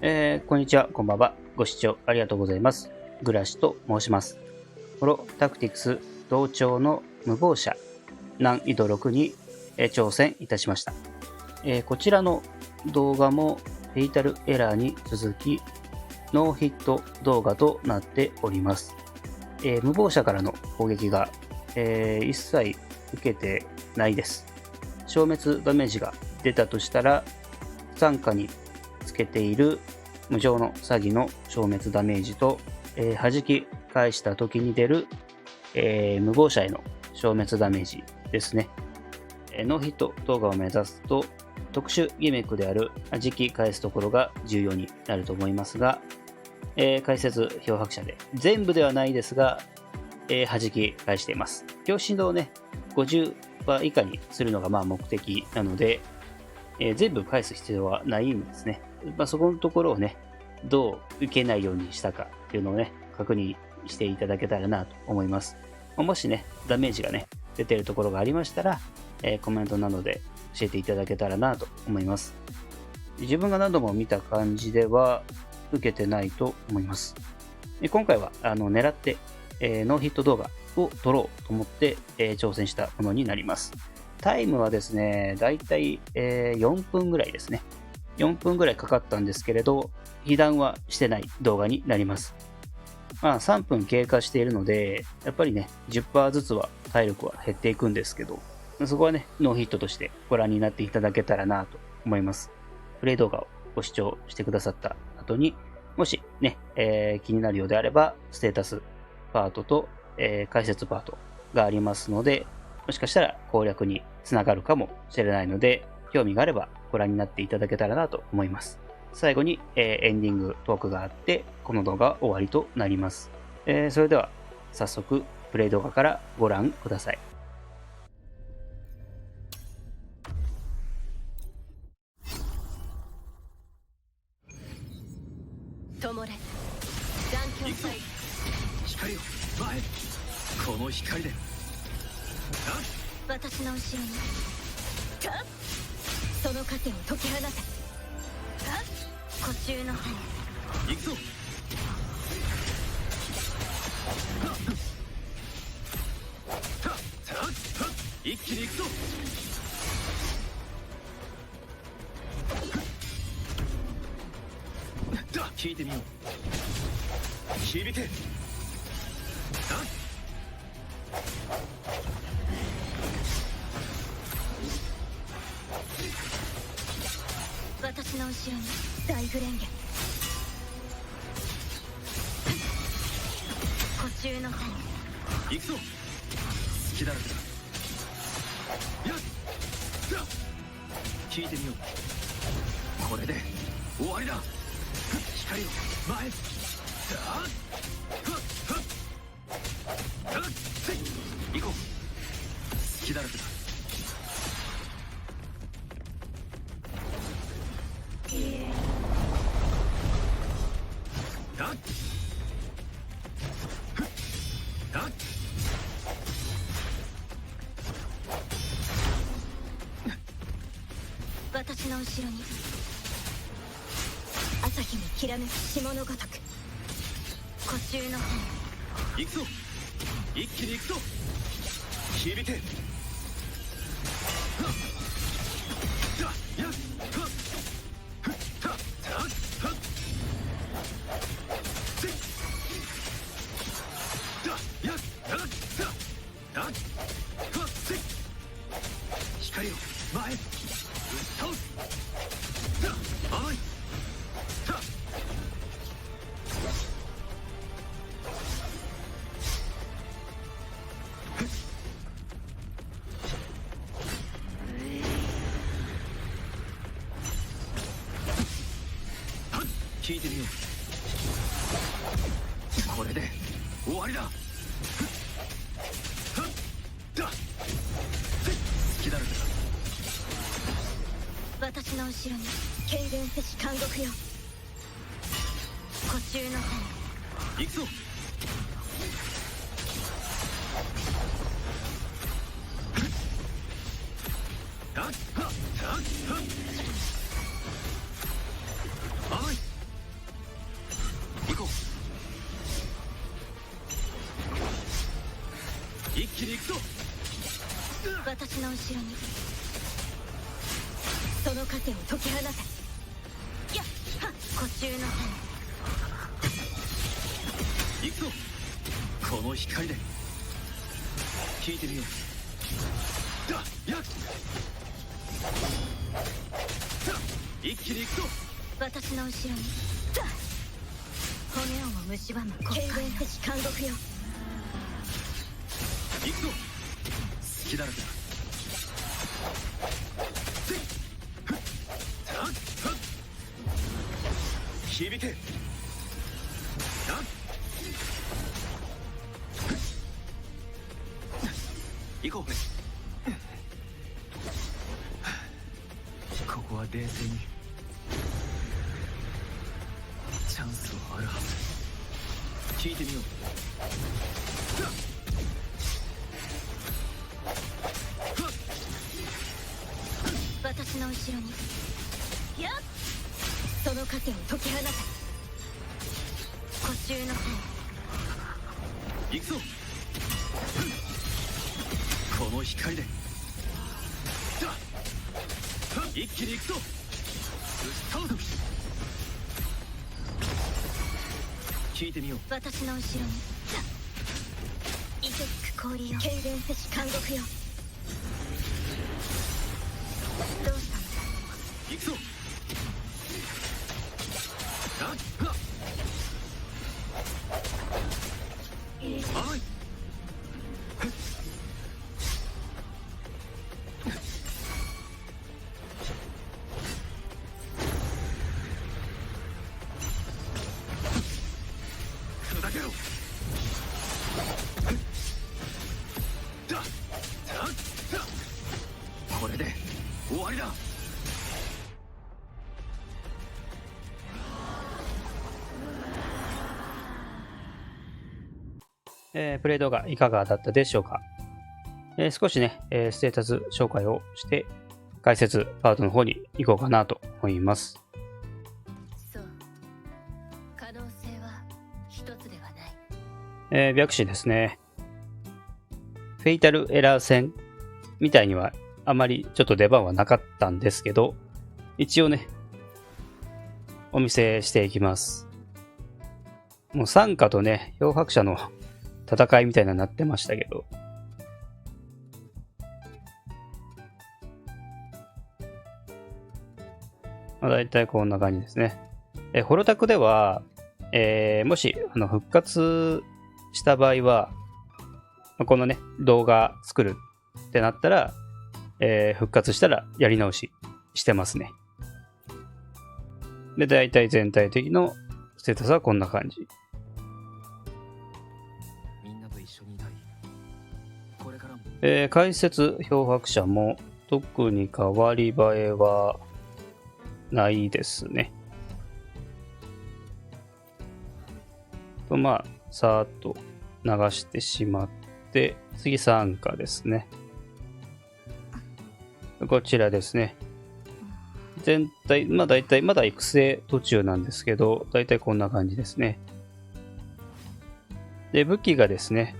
こんにちは、こんばんは。ご視聴ありがとうございます。グラシと申します。プロタクティクス同調の無謀者難易度6に挑戦いたしました。こちらの動画もフェイタルエラーに続きノーヒット動画となっております。無謀者からの攻撃が、一切受けてないです。消滅ダメージが出たとしたら傘下につけている無情の詐欺の消滅ダメージと、弾き返した時に出る、無謀者への消滅ダメージですね。ノーヒット動画を目指すと特殊ギミックである弾き返すところが重要になると思いますが、解説漂白者で全部ではないですが、弾き返しています。強振動をね50%以下にするのが目的なので、全部返す必要はないんですね。そこのところをねどう受けないようにしたかっていうのをね確認していただけたらなと思います。もしねダメージがね出てるところがありましたら、コメントなどで教えていただけたらなと思います。自分が何度も見た感じでは受けてないと思います。今回は狙って、ノーヒット動画を撮ろうと思って、挑戦したものになります。タイムはですねだいたい4分ぐらいですね。4分ぐらいかかったんですけれど被弾はしてない動画になります。3分経過しているのでやっぱりね 10% ずつは体力は減っていくんですけど、そこはねノーヒットとしてご覧になっていただけたらなと思います。プレイ動画をご視聴してくださった後にもしね、気になるようであればステータスパートと、解説パートがありますので、もしかしたら攻略につながるかもしれないので、興味があればご覧になっていただけたらなと思います。最後に、エンディングトークがあってこの動画は終わりとなります。それでは早速プレイ動画からご覧ください。灯れ残響祭光を前この光で私の後ろにその盾を解き放て。古中の羽行くぞ一気に行くぞ聞いてみよう響け私の後ろに大フレンゲ古中の羽行くぞ好きだらけだやっ聞いてみようこれで終わりだ光を前行こう好きだらけだ私の後ろに朝日にきらめく霜のごとく古中の羽行くぞ一気に行くぞ響け光を前倒す甘い聞いてみようこれで終わりだ好きだらけだ私の後ろに軽減せし監獄よ古中の羽行くぞ甘い私の後ろにその糧を解き放て。やっはっ呼吸の行くぞ。この光で聞いてみよう。だやっ一気に行くぞ。私の後ろにだ骨をも蝕む軽減せし監獄よ。行くぞ。隙だらけだ。せっふったっはっ響け。だっ行こう。ここは冷静に。チャンスはあるはず。聞いてみよう。私の後ろにやっその糧を解き放て。呼吸の行くぞ。この光でだ一気に行くぞ。スタート。聞いてみよう。私の後ろにイゼック氷よ。軽減せし監獄よ。どうしたの。行くぞ。だっはっはい。砕けろ。だだだこれで終わりだ。プレイ動画いかがだったでしょうか。少しね、ステータス紹介をして解説パートの方に行こうかなと思います。そう可能性は一つではない。白紙ですね。フェイタルエラー戦みたいにはあまりちょっと出番はなかったんですけど、一応ね、お見せしていきます。もう参加とね、漂白者の戦いみたいなになってましたけど、だいたいこんな感じですね。ホロタクでは、もし復活した場合は、このね、動画作るってなったら、復活したらやり直ししてますね。で、だいたい全体的のステータスはこんな感じ。みんなと一緒にいたい。これからも。解説漂白者も特に変わり映えはないですね。まあ、さーっと流してしまって、次参加ですね。こちらですね。全体、まあ大体、まだ育成途中なんですけど、大体こんな感じですね。で、武器がですね、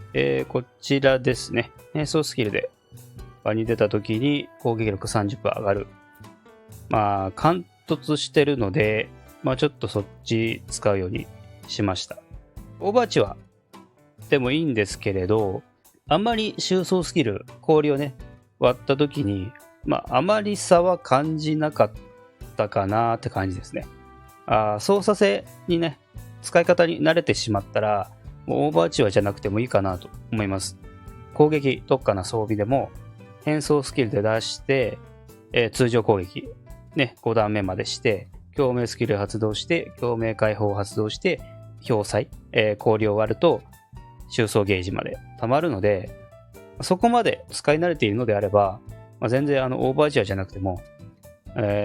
こちらですね。変装スキルで場に出た時に攻撃力 30% 上がる。まあ、貫突してるので、まあちょっとそっち使うようにしました。オーバーチはでもいいんですけれど、あんまり収装スキル、氷をね、割った時に、まああまり差は感じなかったかなって感じですね。操作性にね、使い方に慣れてしまったら、もうオーバーチュアじゃなくてもいいかなと思います。攻撃特化な装備でも変装スキルで出して、通常攻撃、ね、5段目までして、共鳴スキル発動して、共鳴解放を発動して、氷砕、氷を割ると収装ゲージまで溜まるので、そこまで使い慣れているのであれば、全然オーバーチュアじゃなくても、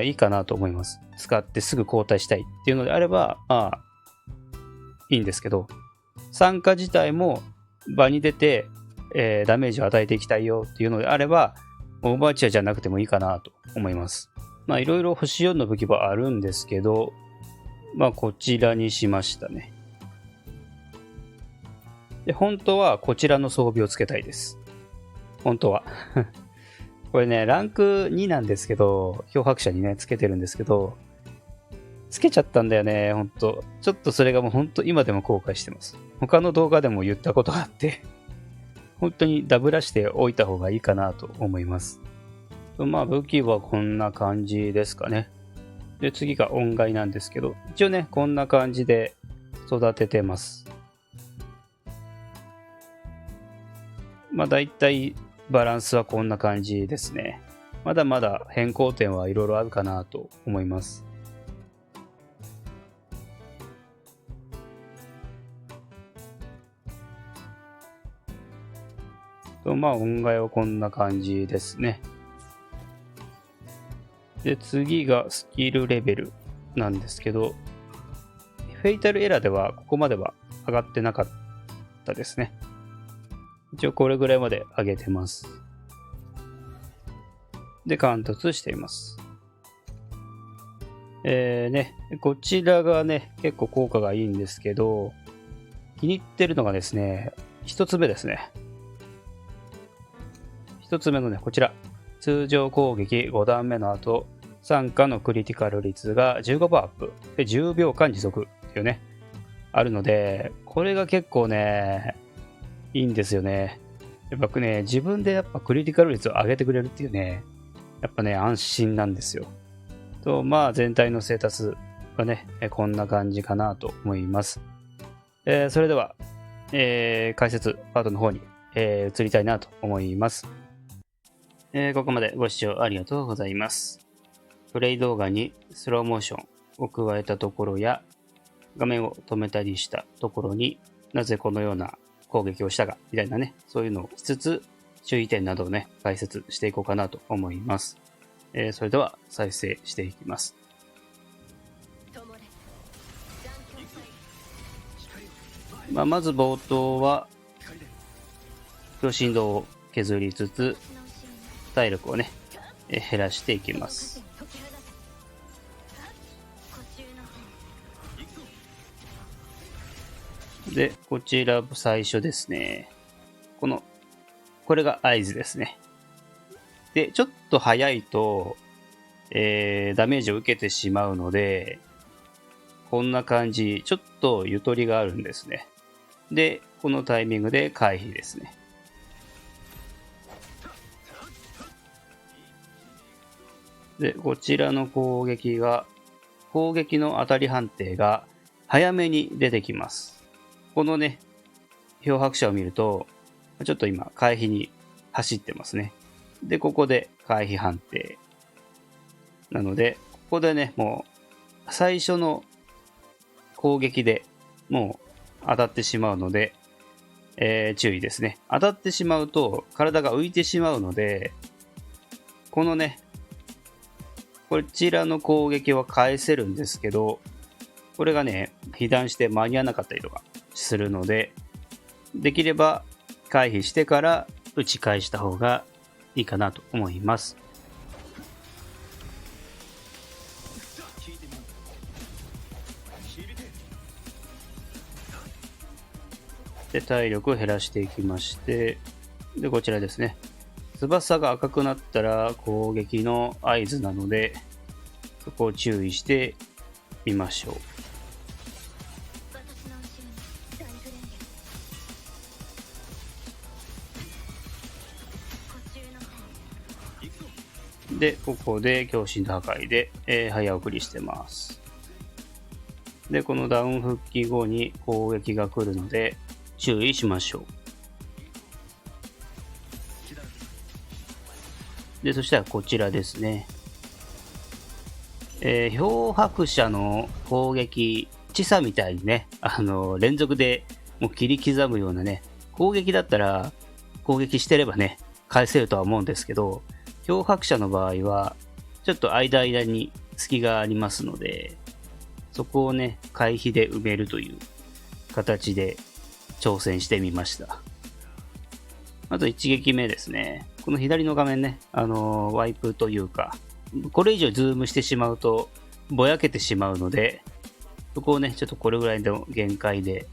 いいかなと思います。使ってすぐ交代したいっていうのであれば、まあ、いいんですけど、参加自体も場に出て、ダメージを与えていきたいよっていうのであれば、オーバーチュアじゃなくてもいいかなと思います。まあ、いろいろ星4の武器はあるんですけど、まあ、こちらにしましたね。で、本当はこちらの装備をつけたいです。本当は。これね、ランク2なんですけど、漂白者にね、つけてるんですけど、つけちゃったんだよね、ほんと。ちょっとそれがもうほんと今でも後悔してます。他の動画でも言ったことがあって、本当にダブらしておいた方がいいかなと思います。まあ武器はこんな感じですかね。で、次が音階なんですけど、一応ね、こんな感じで育ててます。まあ大体バランスはこんな感じですね。まだまだ変更点はいろいろあるかなと思います。まあ音階はこんな感じですね。で、次がスキルレベルなんですけど、フェイタルエラーではここまでは上がってなかったですね。一応これぐらいまで上げてます。で、貫突しています。こちらがね、結構効果がいいんですけど、気に入ってるのがですね、一つ目ですね。一つ目のね、こちら。通常攻撃5段目の後、参加のクリティカル率が 15% アップ。で、10秒間持続っていうね、あるので、これが結構ね、いいんですよね。やっぱね、自分でやっぱクリティカル率を上げてくれるっていうね、やっぱね、安心なんですよ。と、まあ全体のステータスはね、こんな感じかなと思います。それでは、解説パートの方に、移りたいなと思います。ここまでご視聴ありがとうございます。プレイ動画にスローモーションを加えたところや、画面を止めたりしたところになぜこのような攻撃をしたかみたいなね、そういうのをしつつ注意点などをね、解説していこうかなと思います。それでは再生していきます。まず冒頭は強心動を削りつつ体力をね、減らしていきます。で、こちら最初ですね。これが合図ですね。で、ちょっと早いと、ダメージを受けてしまうので、こんな感じ、ちょっとゆとりがあるんですね。で、このタイミングで回避ですね。で、こちらの攻撃の当たり判定が早めに出てきます。このね、漂白者を見ると、ちょっと今、回避に走ってますね。で、ここで回避判定。なので、ここでね、もう、最初の攻撃でもう当たってしまうので、注意ですね。当たってしまうと、体が浮いてしまうので、このね、こちらの攻撃は返せるんですけど、これがね、被弾して間に合わなかったりとかするので、できれば回避してから打ち返した方がいいかなと思います。で、体力を減らしていきまして、で、こちらですね。翼が赤くなったら攻撃の合図なので、そこを注意してみましょう。で、ここで強心破壊で、早送りしてます。で、このダウン復帰後に攻撃が来るので注意しましょう。で、そしたらこちらですね。漂白者の攻撃、地差みたいにね、連続でもう切り刻むようなね、攻撃だったら攻撃してればね、返せるとは思うんですけど、漂白者の場合は、ちょっと間に隙がありますので、そこをね、回避で埋めるという形で挑戦してみました。まず一撃目ですね。この左の画面ね、ワイプというか、これ以上ズームしてしまうとぼやけてしまうので、そこをね、ちょっとこれぐらいの限界で、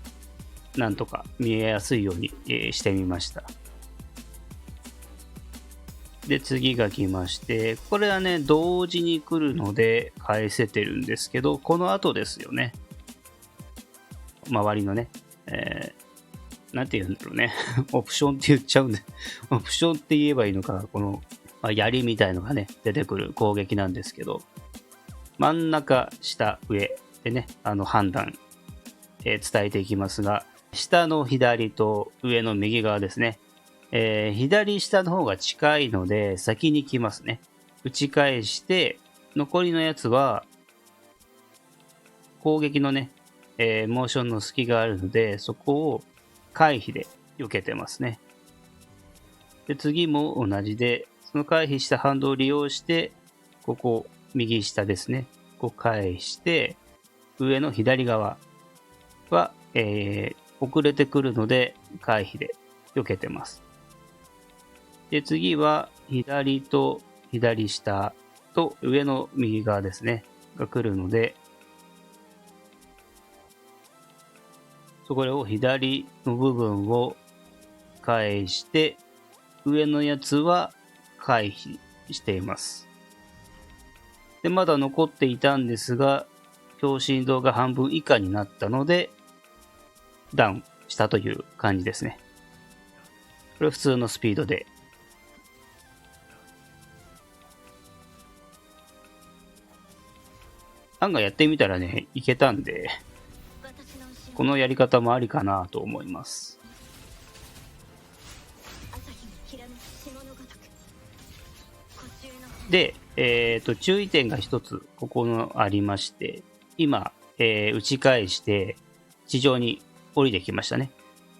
なんとか見えやすいようにしてみました。で、次が来まして、これはね、同時に来るので返せてるんですけど、この後ですよね。周りのね、なんて言うんだろうね。オプションって言っちゃうんで、オプションって言えばいいのか、この、槍みたいのがね、出てくる攻撃なんですけど、真ん中、下、上でね、判断、伝えていきますが、下の左と上の右側ですね。左下の方が近いので、先に来ますね。打ち返して、残りのやつは、攻撃のね、モーションの隙があるので、そこを回避で避けてますね。で、次も同じで、その回避した反動を利用して、ここ、右下ですね。こう返して、上の左側は、遅れてくるので、回避で避けてます。で、次は、左と左下と上の右側ですね。が来るので、そこを左の部分を返して、上のやつは回避しています。で、まだ残っていたんですが、強振動が半分以下になったので、ダウンしたという感じですね。これは普通のスピードで。案外やってみたらね、いけたんで、このやり方もありかなと思います。で、注意点が一つ、ここのありまして、今、打ち返して、地上に降りてきましたね。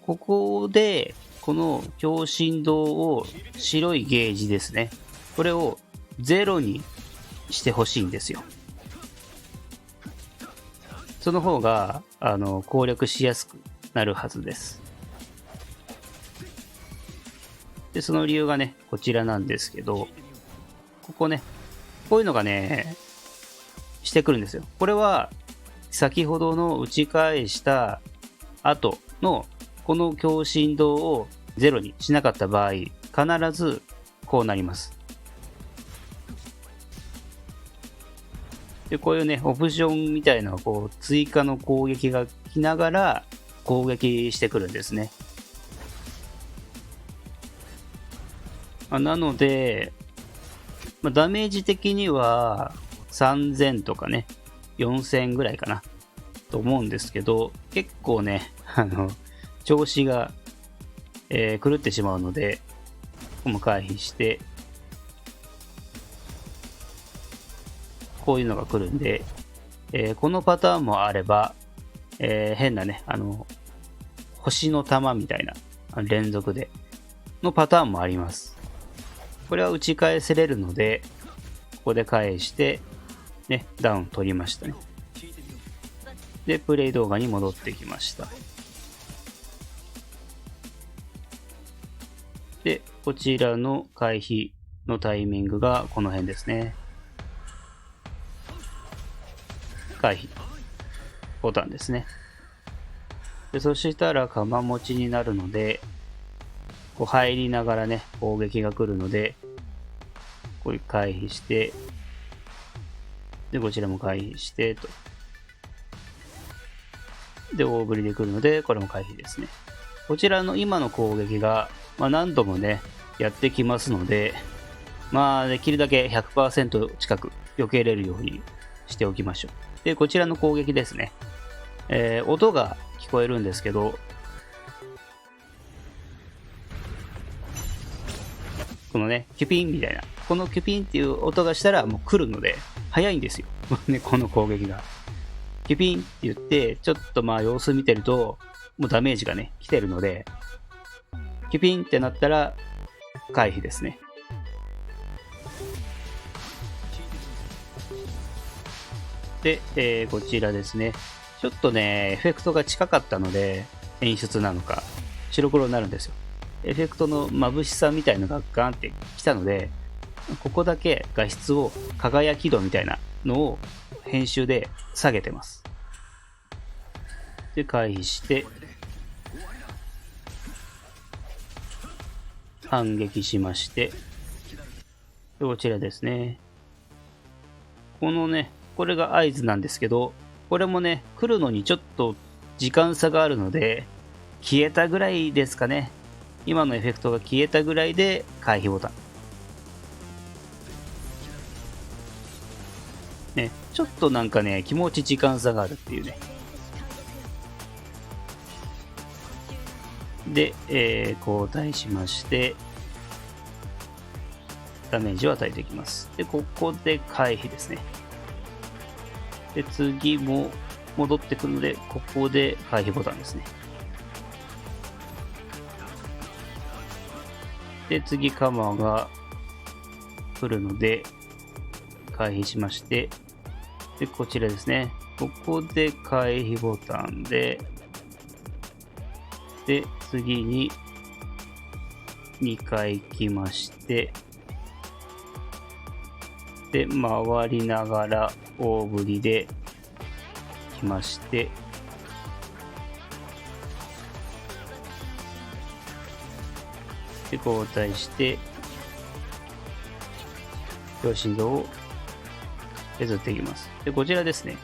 ここで、この強振動を白いゲージですね。これを0にしてほしいんですよ。その方が、攻略しやすくなるはずです。で、その理由がね、こちらなんですけど、ここね、こういうのがね、してくるんですよ。これは、先ほどの打ち返した後の、この強振動を0にしなかった場合、必ずこうなります。で、こういうね、オプションみたいな、こう、追加の攻撃が来ながら攻撃してくるんですね。なので、ダメージ的には3000とかね、4000ぐらいかな、と思うんですけど、結構ね、調子が、狂ってしまうので、ここも回避して、こういうのが来るんで、このパターンもあれば、変なね、星の玉みたいな連続でのパターンもあります。これは打ち返せれるので、ここで返して、ね、ダウン取りましたね。で、プレイ動画に戻ってきました。で、こちらの回避のタイミングがこの辺ですね。回避ボタンですね。で、そしたら鎌持ちになるので、こう入りながらね、攻撃が来るので、これ回避して、で、こちらも回避してと。で、大振りで来るので、これも回避ですね。こちらの今の攻撃が、何度もね、やってきますので、できるだけ 100% 近く避けれるようにしておきましょう。で、こちらの攻撃ですね。音が聞こえるんですけど、このね、キュピンみたいな、このキュピンっていう音がしたらもう来るので、早いんですよ。ね、この攻撃が。キュピンって言って、ちょっと様子見てると、もうダメージがね、来てるので、キュピンってなったら、回避ですね。で、こちらですね。ちょっとね、エフェクトが近かったので、演出なのか、白黒になるんですよ。エフェクトの眩しさみたいのがガーンってきたので、ここだけ画質を輝き度みたいなのを編集で下げてます。で、回避して、反撃しまして、こちらですね。このね、これが合図なんですけど、これもね、来るのにちょっと時間差があるので、消えたぐらいですかね。今のエフェクトが消えたぐらいで回避ボタン。ね、ちょっとなんかね、気持ち時間差があるっていうね。で、交代しまして、ダメージを与えていきます。で、ここで回避ですね。で、次も戻ってくるので、ここで回避ボタンですね。で、次カマが来るので、回避しまして、で、こちらですね。ここで回避ボタンで、で、次に2回来まして、で、回りながら大振りで来まして、で、交代して、強心臓を削っていきます。で、こちらですね。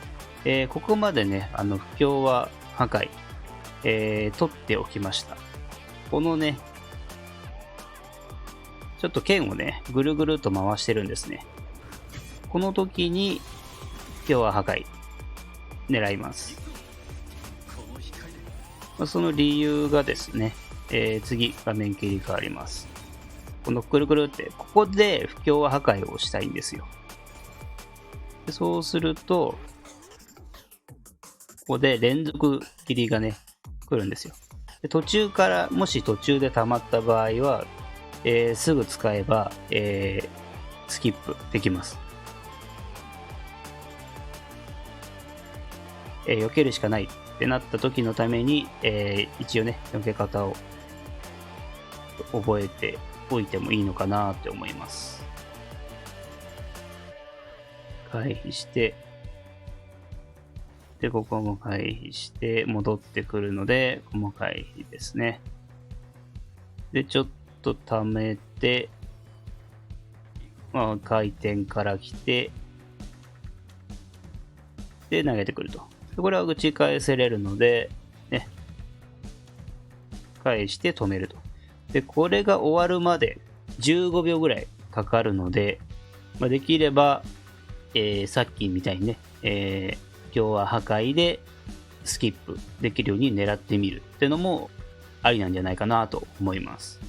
ここまでね、不協和破壊、取っておきました。このね、ちょっと剣をね、ぐるぐると回してるんですね。この時に、不協和破壊、狙います。その理由がですね、次、画面切り替わります。このくるくるって、ここで不協和破壊をしたいんですよ。でそうすると、ここで連続切りがね、来るんですよ。で途中から、もし途中で溜まった場合は、すぐ使えば、スキップできます。避けるしかないってなった時のために、一応ね、避け方を覚えておいてもいいのかなって思います。回避して、で、ここも回避して、戻ってくるので、ここも回避ですね。で、ちょっと溜めて、回転から来て、で、投げてくると。これは打ち返せれるので、ね、返して止めると。で、これが終わるまで15秒ぐらいかかるので、できれば、さっきみたいにね、今日は破壊でスキップできるように狙ってみるっていうのもありなんじゃないかなと思います。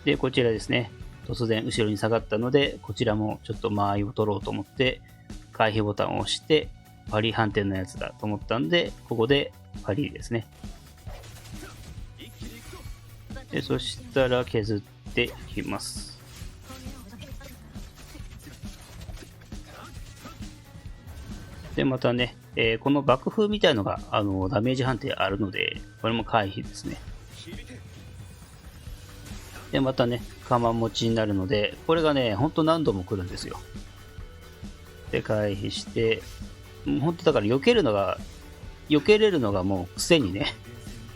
で、こちらですね。突然後ろに下がったので、こちらもちょっと間合いを取ろうと思って、回避ボタンを押して、パリ反転のやつだと思ったんで、ここでパリですね。でそしたら削っていきます。で、またね、この爆風みたいのがダメージ判定あるので、これも回避ですね。で、またね、カマ持ちになるので、これがね、ほんと何度も来るんですよ。で、回避して、ほんとだから避けれるのがもう癖にね、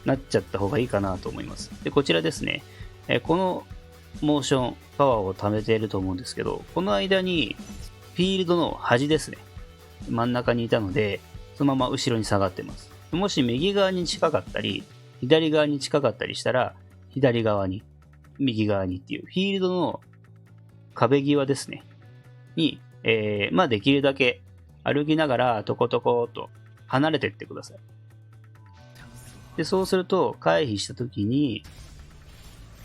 なっちゃった方がいいかなと思います。で、こちらですね、このモーション、パワーを貯めていると思うんですけど、この間に、フィールドの端ですね。真ん中にいたので、そのまま後ろに下がってます。もし右側に近かったり、左側に近かったりしたら、左側に、右側にっていう、フィールドの壁際ですね。に、できるだけ歩きながら、トコトコと離れていってください。で、そうすると、回避したときに、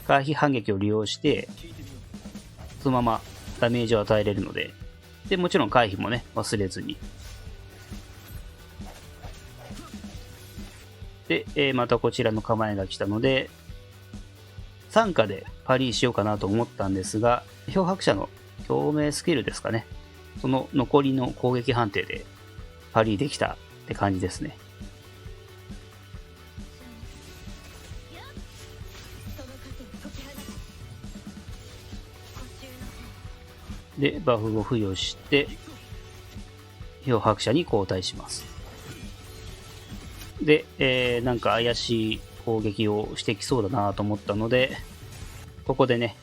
回避反撃を利用して、そのままダメージを与えれるので、で、もちろん回避もね、忘れずに。で、またこちらの構えが来たので、参加でパリしようかなと思ったんですが、漂白者の共鳴スキルですかね。その残りの攻撃判定でパリできたって感じですね。で、バフを付与して、漂白者に交代します。で、なんか怪しい攻撃をしてきそうだなと思ったので、ここでね、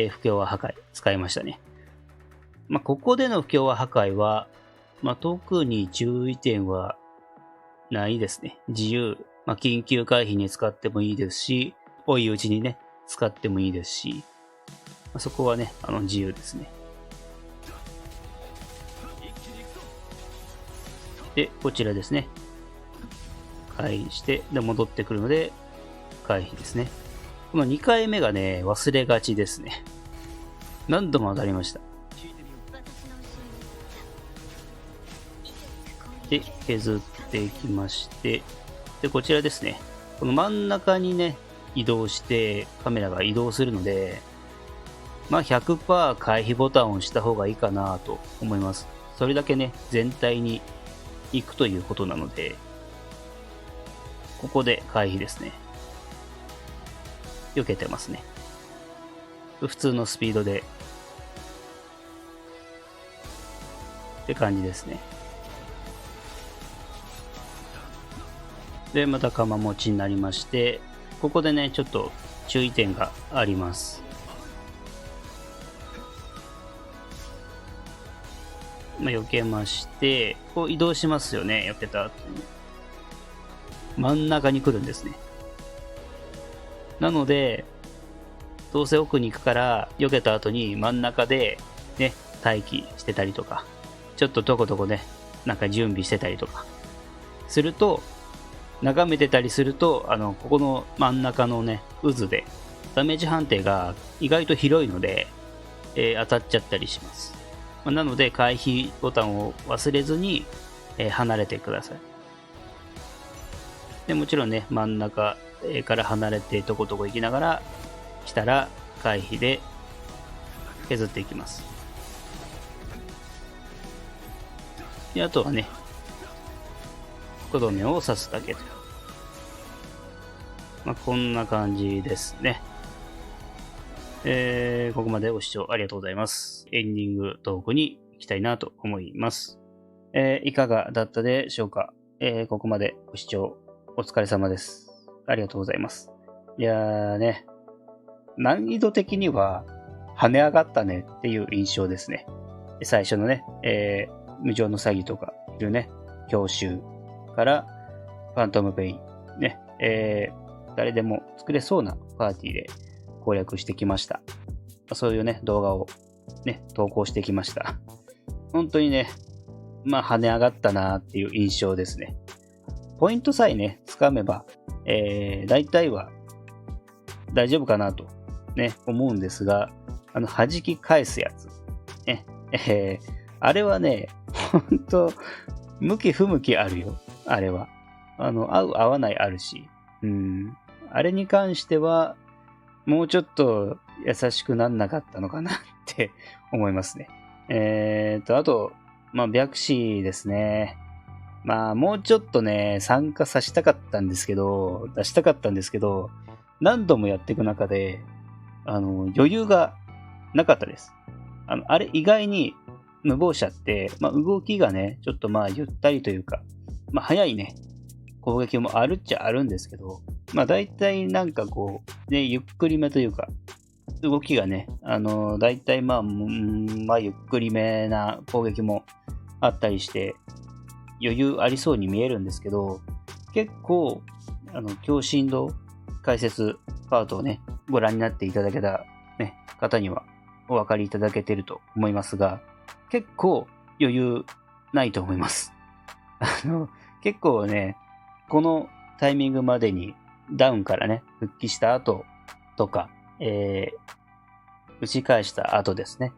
不協和破壊使いましたね。ここでの不協和破壊は、特に注意点はないですね。自由。緊急回避に使ってもいいですし、追い打ちにね、使ってもいいですし、そこはね、自由ですね。で、こちらですね。回避して、で、戻ってくるので、回避ですね。この2回目がね、忘れがちですね。何度も当たりました。で、削っていきまして、で、こちらですね。この真ん中にね、移動して、カメラが移動するので、100% 回避ボタンを押した方がいいかなと思います。それだけね、全体に行くということなので、ここで回避ですね。避けてますね。普通のスピードで、って感じですね。で、また釜持ちになりまして、ここでね、ちょっと注意点があります。避けまして、こう移動しますよね、避けた後に。真ん中に来るんですね。なので、どうせ奥に行くから、避けた後に真ん中でね、待機してたりとか、ちょっととことこね、なんか準備してたりとか、すると、眺めてたりすると、ここの真ん中のね、渦で、ダメージ判定が意外と広いので、当たっちゃったりします。なので、回避ボタンを忘れずに、離れてください。でもちろんね、真ん中から離れてとことこ行きながら、来たら回避で削っていきます。で、あとはね、とどめを刺すだけと。こんな感じですね。ここまでご視聴ありがとうございます。エンディングトークに行きたいなと思います。いかがだったでしょうか。ここまでご視聴お疲れ様です。ありがとうございます。いやーね、難易度的には跳ね上がったねっていう印象ですね。最初のね、無常の詐欺とかいうね、教習からファントムペイン、ね、誰でも作れそうなパーティーで攻略してきました。そういうね、動画をね、投稿してきました。本当にね、跳ね上がったなっていう印象ですね。ポイントさえね、つかめば、大体は大丈夫かなとね、思うんですが、弾き返すやつ。ね、あれはね、本当向き不向きあるよ。あれは。合う合わないあるし。あれに関しては、もうちょっと優しくなんなかったのかなって思いますね。あと、白紙ですね。もうちょっとね、参加させたかったんですけど、出したかったんですけど、何度もやっていく中で、余裕がなかったです。あれ意外に無謀者って、動きがね、ちょっとゆったりというか、早いね、攻撃もあるっちゃあるんですけど、大体なんかこう、ね、ゆっくりめというか、動きがね、大体ゆっくりめな攻撃もあったりして、余裕ありそうに見えるんですけど、結構、強心動解説パートをね、ご覧になっていただけた、ね、方にはお分かりいただけてると思いますが、結構余裕ないと思います。結構ね、このタイミングまでにダウンからね、復帰した後とか、打ち返した後ですね。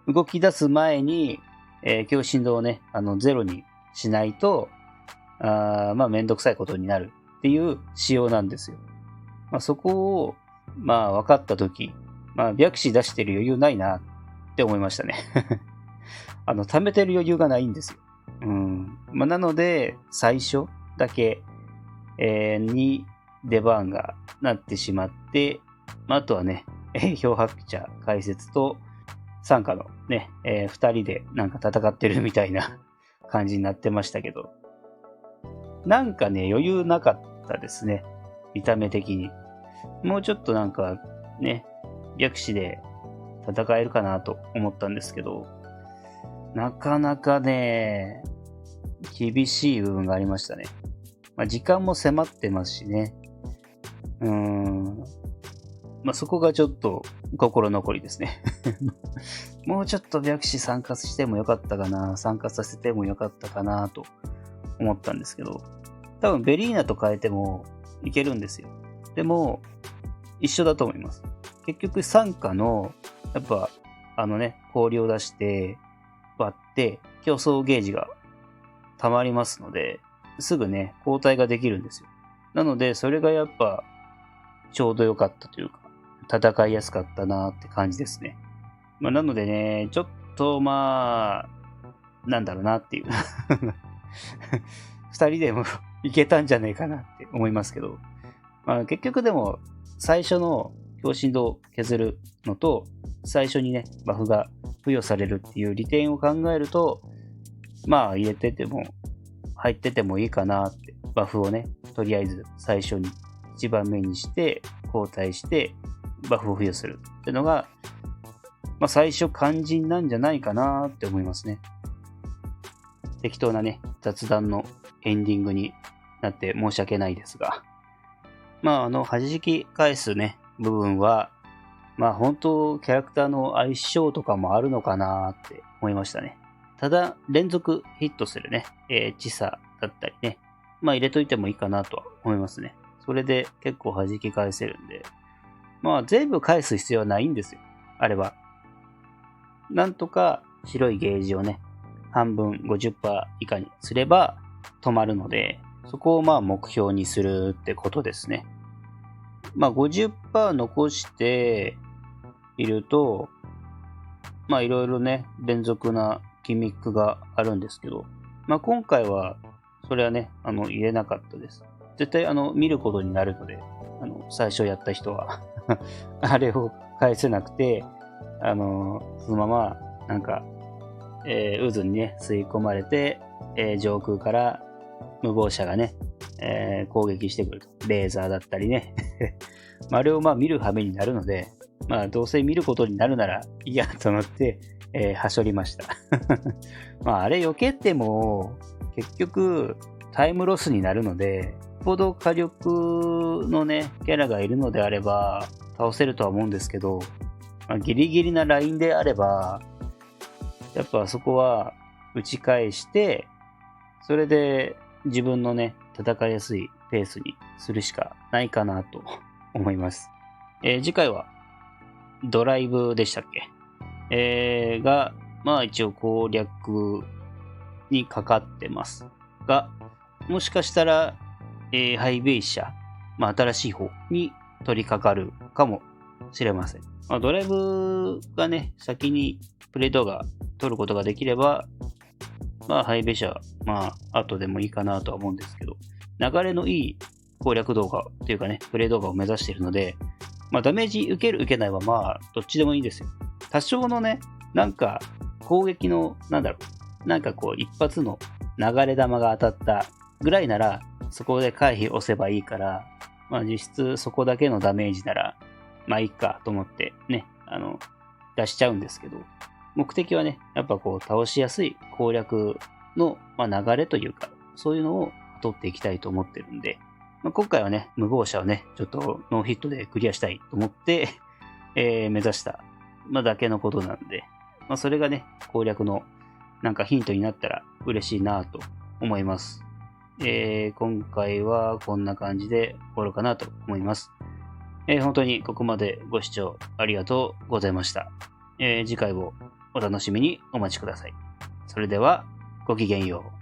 動き出す前に、強心動をね、ゼロにしないと、めんどくさいことになるっていう仕様なんですよ。そこを、分かったとき、白紙出してる余裕ないなって思いましたね。貯めてる余裕がないんですよ。なので、最初だけ、に出番がなってしまって、あとはね、漂白茶解説と参加のね、二人でなんか戦ってるみたいな感じになってましたけど、なんかね、余裕なかったですね。見た目的に。もうちょっとなんかね、白紙で戦えるかなと思ったんですけど、なかなかね、厳しい部分がありましたね。時間も迫ってますしね。そこがちょっと心残りですね。もうちょっと白紙参加してもよかったかな、参加させてもよかったかなと思ったんですけど、多分ベリーナと変えてもいけるんですよ。でも、一緒だと思います。結局参加の、やっぱ、氷を出して割って競争ゲージが溜まりますので、すぐね、交代ができるんですよ。なので、それがやっぱ、ちょうど良かったというか、戦いやすかったなって感じですね。なのでね、ちょっとなんだろうなっていう。二人でもいけたんじゃねえかなって思いますけど、結局でも、最初の強心度を削るのと、最初にね、バフが付与されるっていう利点を考えると、入れてても、入っててもいいかなって、バフをね、とりあえず最初に一番目にして、交代して、バフを付与するっていうのが、最初肝心なんじゃないかなって思いますね。適当なね、雑談のエンディングになって申し訳ないですが、弾き返すね、部分は、本当キャラクターの相性とかもあるのかなって思いましたね。ただ、連続ヒットするね、知差だったりね、入れといてもいいかなとは思いますね。それで結構弾き返せるんで、全部返す必要はないんですよ、あれは。なんとか白いゲージをね、半分 50% 以下にすれば止まるので、そこを目標にするってことですね。50% 残していると、いろいろね、連続なギミックがあるんですけど、今回は、それはね、入れなかったです。絶対、見ることになるので、最初やった人は、あれを返せなくて、そのまま、渦にね、吸い込まれて、上空から無謀者がね、攻撃してくると。レーザーだったりね。あれを見る羽目になるので、どうせ見ることになるならいいやと思って、はしょりました。あれ避けても、結局、タイムロスになるので、よっぽど火力のね、キャラがいるのであれば、倒せるとは思うんですけど、ギリギリなラインであれば、やっぱそこは打ち返して、それで自分のね、戦いやすいペースにするしかないかなと思います。次回はドライブでしたっけ、が、一応攻略にかかってますが、もしかしたら、ハイベイ社、新しい方に取り掛かるかもしれません。ドライブがね、先にプレイ動画撮ることができれば、ハイベイ社、後でもいいかなとは思うんですけど、流れのいい攻略動画というかね、プレイ動画を目指しているので、ダメージ受ける受けないはどっちでもいいですよ。多少のね、攻撃の、一発の流れ弾が当たったぐらいなら、そこで回避押せばいいから、実質そこだけのダメージなら、いいかと思ってね、出しちゃうんですけど、目的はね、やっぱ倒しやすい攻略の、流れというか、そういうのを取っていきたいと思ってるんで、今回はね、無謀者をね、ちょっとノーヒットでクリアしたいと思って、目指した、だけのことなんで、それがね、攻略のヒントになったら嬉しいなと思います。今回はこんな感じで終わろうかなと思います。本当にここまでご視聴ありがとうございました。次回をお楽しみにお待ちください。それでは、ごきげんよう。